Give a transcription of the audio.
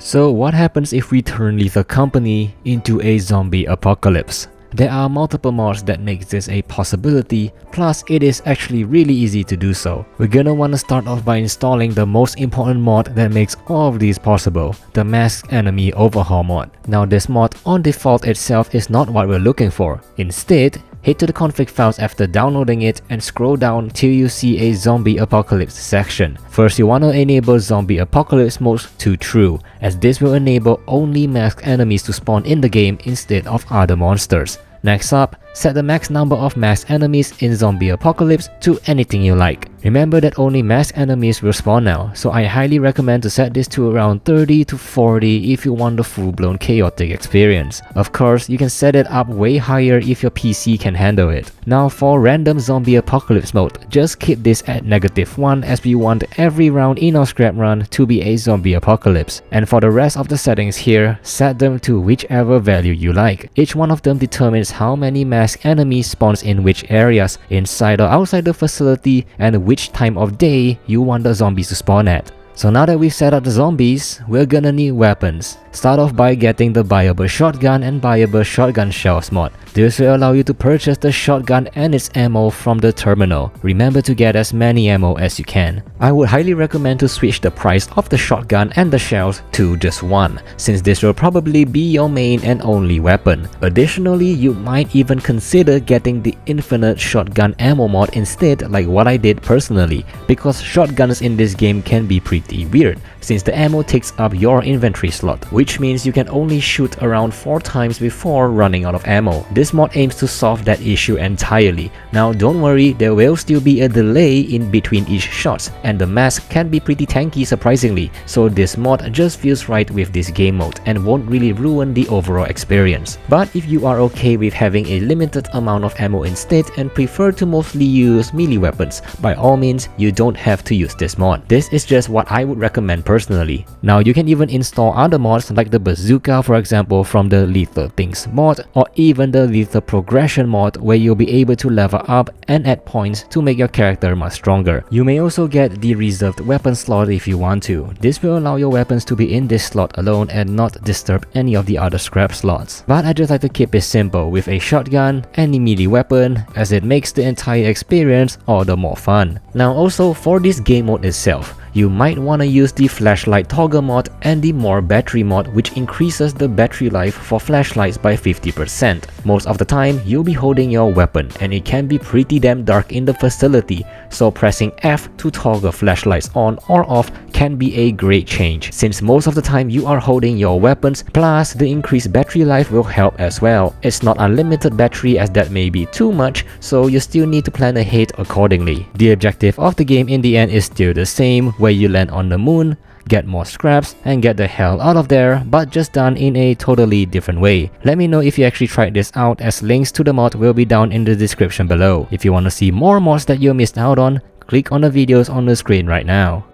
So what happens if we turn Lethal Company into a zombie apocalypse? There are multiple mods that make this a possibility, plus it is actually really easy to do so. We're gonna wanna start off by installing the most important mod that makes all of these possible, the Masked Enemy Overhaul mod. Now this mod on default itself is not what we're looking for. Instead, head to the config files after downloading it and scroll down till you see a zombie apocalypse section. First, you want to enable zombie apocalypse mode to true, as this will enable only masked enemies to spawn in the game instead of other monsters. Next up, set the max number of masked enemies in Zombie Apocalypse to anything you like. Remember that only masked enemies will spawn now, so I highly recommend to set this to around 30 to 40 if you want the full-blown chaotic experience. Of course, you can set it up way higher if your PC can handle it. Now for random Zombie Apocalypse mode, just keep this at -1 as we want every round in our scrap run to be a Zombie Apocalypse. And for the rest of the settings here, set them to whichever value you like. Each one of them determines how many masked enemies spawns in which areas, inside or outside the facility, and which time of day you want the zombies to spawn at. So now that we've set up the zombies, we're gonna need weapons. Start off by getting the buyable shotgun and buyable shotgun shells mod. This will allow you to purchase the shotgun and its ammo from the terminal. Remember to get as many ammo as you can. I would highly recommend to switch the price of the shotgun and the shells to just one, since this will probably be your main and only weapon. Additionally, you might even consider getting the infinite shotgun ammo mod instead, like what I did personally, because shotguns in this game can be pretty weird, since the ammo takes up your inventory slot, which means you can only shoot around 4 times before running out of ammo. This mod aims to solve that issue entirely. Now don't worry, there will still be a delay in between each shots, and the mask can be pretty tanky surprisingly, so this mod just feels right with this game mode and won't really ruin the overall experience. But if you are okay with having a limited amount of ammo instead and prefer to mostly use melee weapons, by all means you don't have to use this mod. This is just what I would recommend personally. Now you can even install other mods like the bazooka, for example, from the Lethal Things mod, or even the Lethal Progression mod, where you'll be able to level up and add points to make your character much stronger. You may also get the reserved weapon slot if you want to. This will allow your weapons to be in this slot alone and not disturb any of the other scrap slots. But I just like to keep it simple with a shotgun, any melee weapon, as it makes the entire experience all the more fun. Now also for this game mode itself, you might want to use the flashlight toggle mod and the more battery mod, which increases the battery life for flashlights by 50%. Most of the time, you'll be holding your weapon and it can be pretty damn dark in the facility, so pressing F to toggle flashlights on or off can be a great change, since most of the time you are holding your weapons, plus the increased battery life will help as well. It's not unlimited battery, as that may be too much, so you still need to plan ahead accordingly. The objective of the game in the end is still the same, where you land on the moon, get more scraps, and get the hell out of there, but just done in a totally different way. Let me know if you actually tried this out, as links to the mod will be down in the description below. If you want to see more mods that you missed out on, click on the videos on the screen right now.